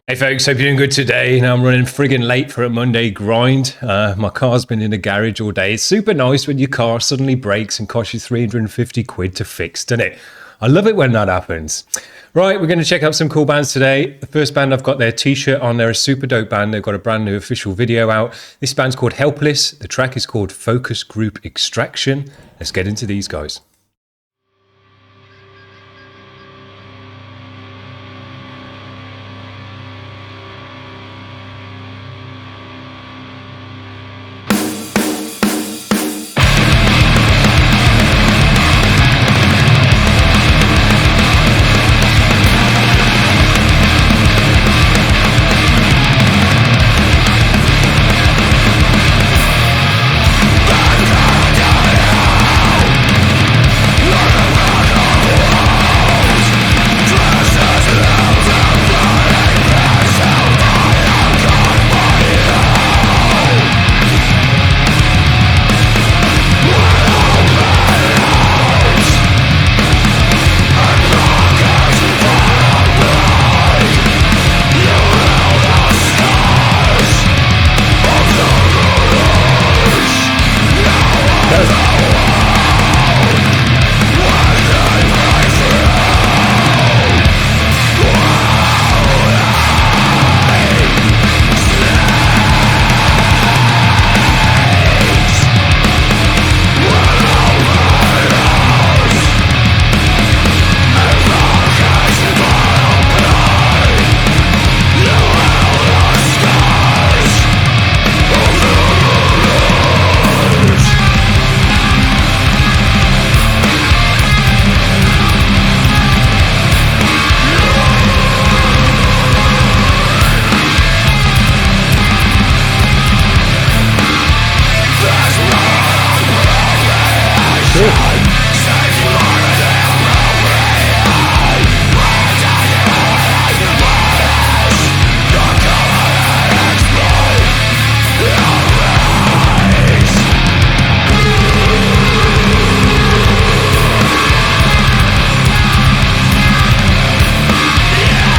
Hey folks, hope you're doing good today. Now I'm running friggin' late for a Monday grind. My car's been in the garage all day. It's super nice when your car suddenly breaks and costs you 350 quid to fix, doesn't it? I love it when that happens. Right, we're going to check out some cool bands today. The first band, I've got their t-shirt on. They're a super dope band. They've got a brand new official video out. This band's called Helpless. The track is called Focus Group Extraction. Let's get into these guys.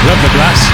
Love the glass.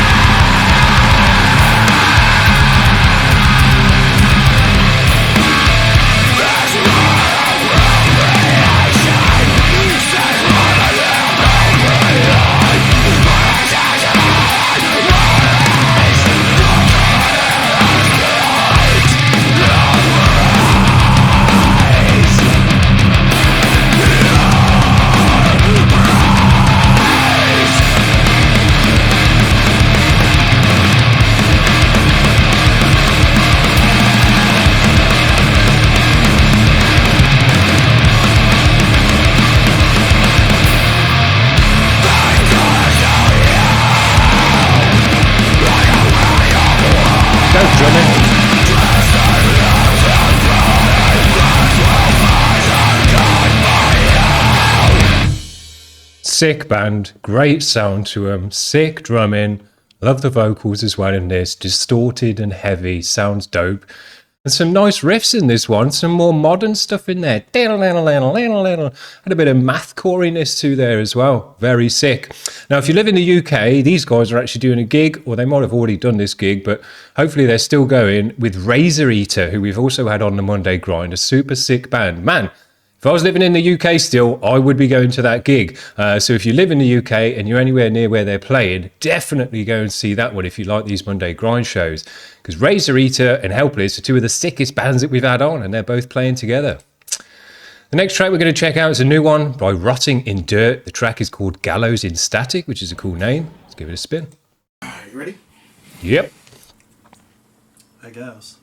Sick band, great sound to them, sick drumming, love the vocals as well in this, distorted and heavy, sounds dope. And some nice riffs in this one, some more modern stuff in there. Had a bit of mathcoriness to there as well, very sick. Now if you live in the UK, these guys are actually doing a gig, or they might have already done this gig, but hopefully they're still going with Razor Eater, who we've also had on the Monday grind, a super sick band. Man, if I was living in the UK still, I would be going to that gig. So if you live in the UK and you're anywhere near where they're playing, definitely go and see that one if you like these Monday grind shows. Because Razor Eater and Helpless are two of the sickest bands that we've had on, and they're both playing together. The next track we're going to check out is a new one by Rotting in Dirt. The track is called Gallows in Static, which is a cool name. Let's give it a spin. You ready? Yep. I guess.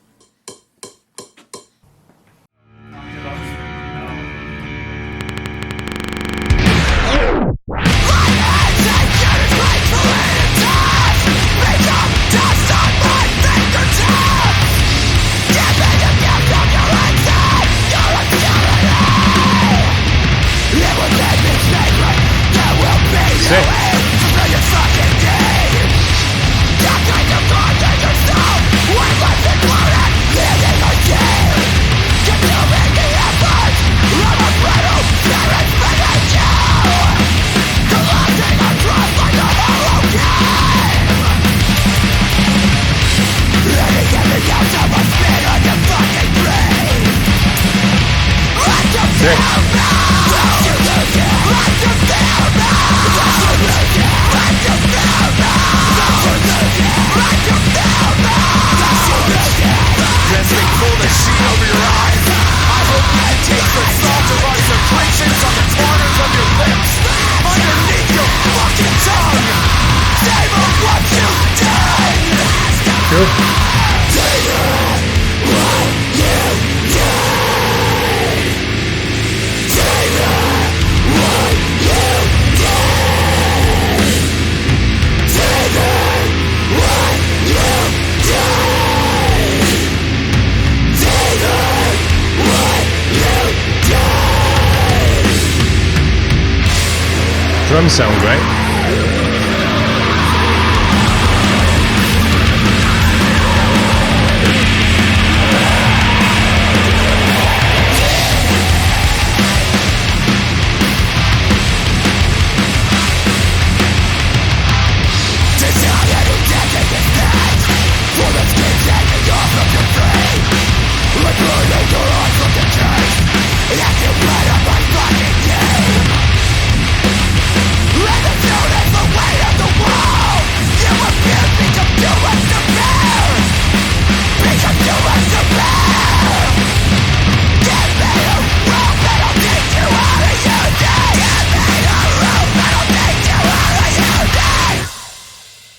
Drums sound great.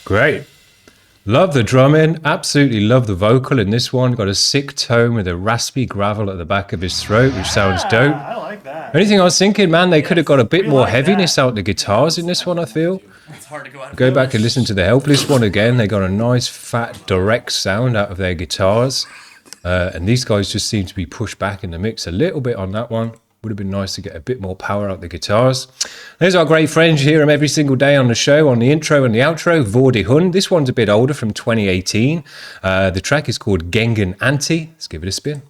Great. Love the drumming. Absolutely love the vocal in this one. Got a sick tone with a raspy gravel at the back of his throat, which sounds dope. I like that. Anything I was thinking, man, they could have got a bit more heaviness out the guitars in this one, I feel. It's hard to go out. Go back and listen to the Helpless one again. They got a nice, fat, direct sound out of their guitars. And these guys just seem to be pushed back in the mix a little bit on that one. Would have been nice to get a bit more power out the guitars. There's our great friends. You hear them every single day on the show, on the intro and the outro. Hunde. This one's a bit older, from 2018. The track is called Gegen. Let's give it a spin.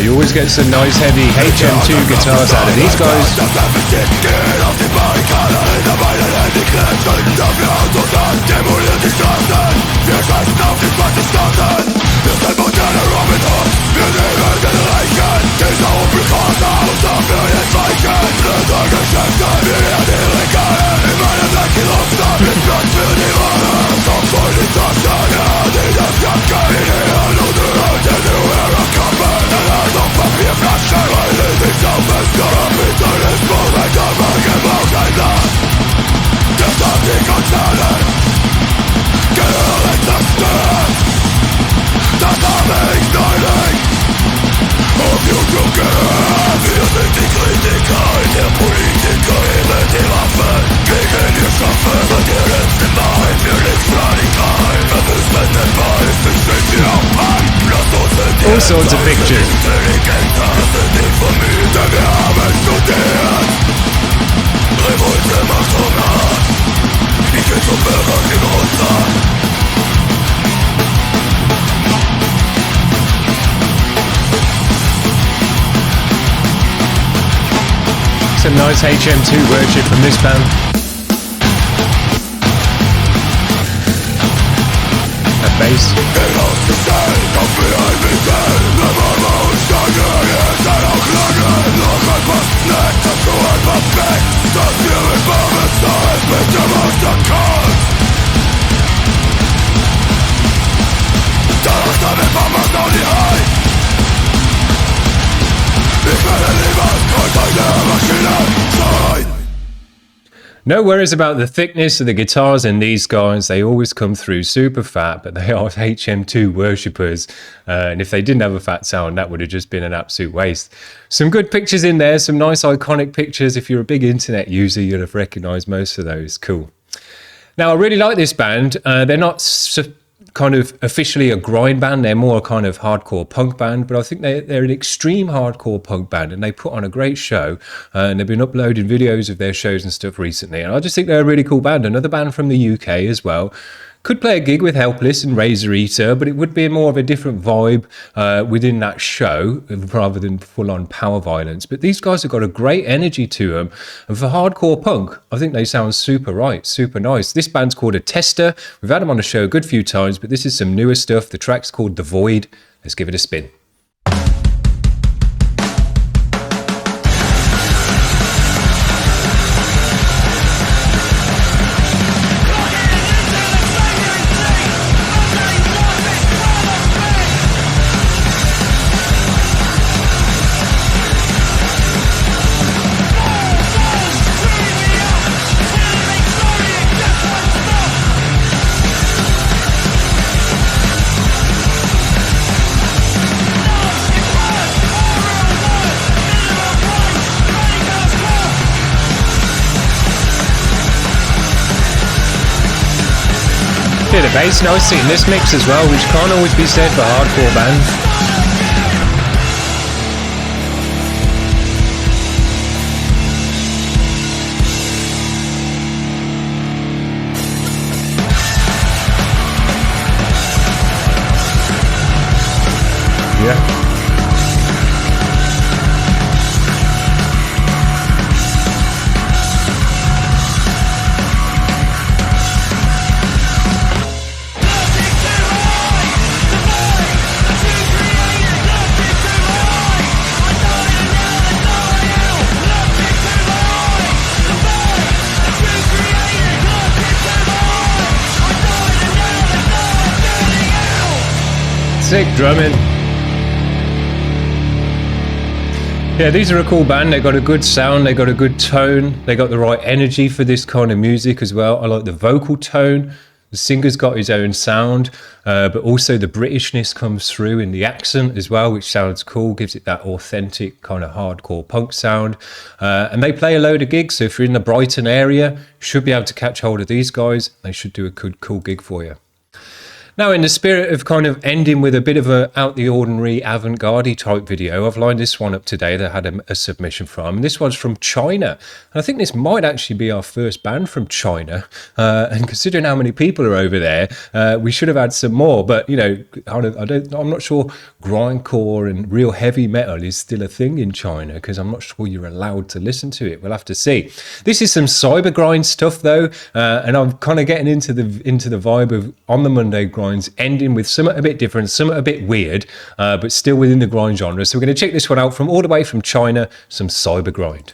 You always get some nice heavy HM2 guitars out of these guys. All sorts of pictures. Some nice HM2 worship from this band. That bass. No worries about the thickness of the guitars in these guys. They always come through super fat, but they are HM2 worshippers. And if they didn't have a fat sound, that would have just been an absolute waste. Some good pictures in there, some nice iconic pictures. If you're a big internet user, you'd have recognized most of those. Cool. Now, I really like this band. They're not kind of officially a grind band. They're more a kind of hardcore punk band, but I think they're an extreme hardcore punk band, and they put on a great show, and they've been uploading videos of their shows and stuff recently, and I just think they're a really cool band. Another band from the UK as well. Could play a gig with Helpless and Razor Eater, but it would be more of a different vibe within that show rather than full-on power violence. But these guys have got a great energy to them. And for hardcore punk, I think they sound super right, super nice. This band's called Ättestor. We've had them on the show a good few times, but this is some newer stuff. The track's called The Void. Let's give it a spin. The bass nicely in this mix as well, which can't always be said for hardcore bands. Yeah. Sick drumming. Yeah, these are a cool band. They got a good sound, they got a good tone, they got the right energy for this kind of music as well. I like the vocal tone. The singer's got his own sound, but also the Britishness comes through in the accent as well, which sounds cool, gives it that authentic kind of hardcore punk sound. And they play a load of gigs, so if you're in the Brighton area, you should be able to catch hold of these guys. They should do a good, cool gig for you. Now, in the spirit of kind of ending with a bit of a out-the-ordinary avant-garde type video, I've lined this one up today that I had a submission from. And this one's from China. And I think this might actually be our first band from China. And considering how many people are over there, we should have had some more. But, you know, I'm not sure grindcore and real heavy metal is still a thing in China, because I'm not sure you're allowed to listen to it. We'll have to see. This is some cyber grind stuff, though. And I'm kind of getting into the vibe of On the Monday grind, ending with something a bit different, something a bit weird, but still within the grind genre. So we're going to check this one out from all the way from China, some cyber grind.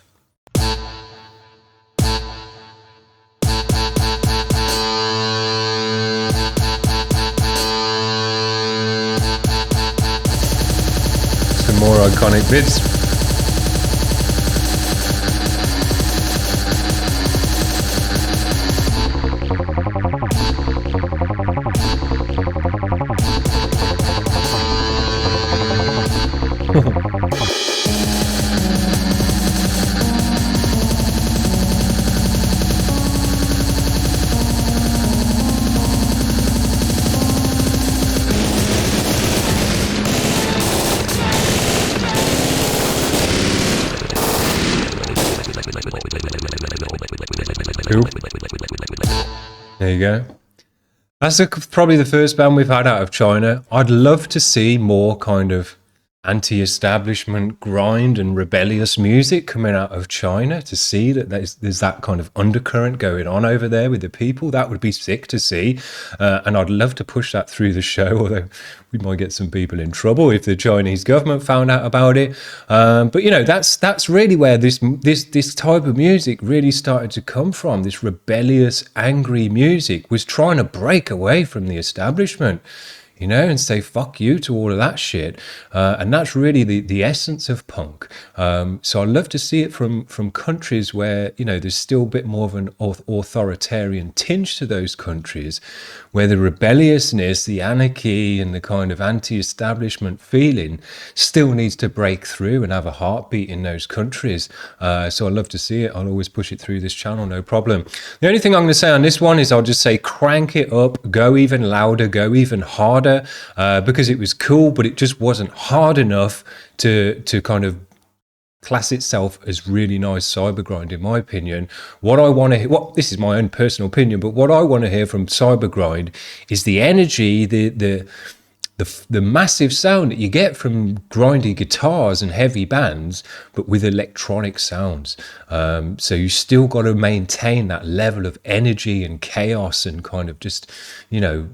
Some more iconic bits. Cool. There you go. That's probably the first band we've had out of China. I'd love to see more kind of anti-establishment grind and rebellious music coming out of China, to see that there's that kind of undercurrent going on over there with the people. That would be sick to see, and I'd love to push that through the show, although we might get some people in trouble if the Chinese government found out about it. But you know, that's really where this type of music really started to come from. This rebellious, angry music was trying to break away from the establishment, you know, and say fuck you to all of that shit. And that's really the essence of punk. So I'd love to see it from countries where, you know, there's still a bit more of an authoritarian tinge to those countries, where the rebelliousness, the anarchy, and the kind of anti-establishment feeling still needs to break through and have a heartbeat in those countries. So I'd love to see it. I'll always push it through this channel, no problem. The only thing I'm going to say on this one is I'll just say crank it up, go even louder, go even harder, because it was cool, but it just wasn't hard enough to kind of class itself as really nice cyber grind, in my opinion. What I want to hear, this is my own personal opinion, but what I want to hear from cyber grind is the energy, the massive sound that you get from grindy guitars and heavy bands, but with electronic sounds. So you still got to maintain that level of energy and chaos and kind of just, you know,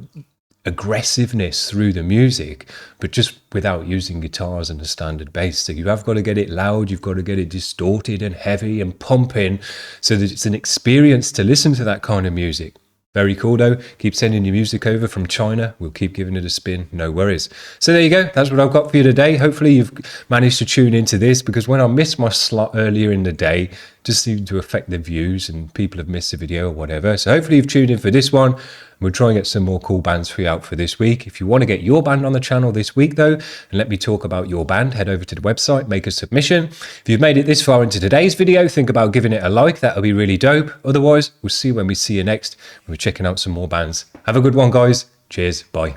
aggressiveness through the music, but just without using guitars and a standard bass. So you have got to get it loud, you've got to get it distorted and heavy and pumping so that it's an experience to listen to that kind of music. Very cool though. Keep sending your music over from China. We'll keep giving it a spin. No worries. So there you go. That's what I've got for you today. Hopefully you've managed to tune into this, because when I missed my slot earlier in the day, it just seemed to affect the views and people have missed the video or whatever. So hopefully you've tuned in for this one. We'll try and get some more cool bands for you out for this week. If you want to get your band on the channel this week though, and let me talk about your band, head over to the website, make a submission. If you've made it this far into today's video, think about giving it a like. That'll be really dope. Otherwise, we'll see you when we see you next. We're checking out some more bands. Have a good one, guys. Cheers. Bye.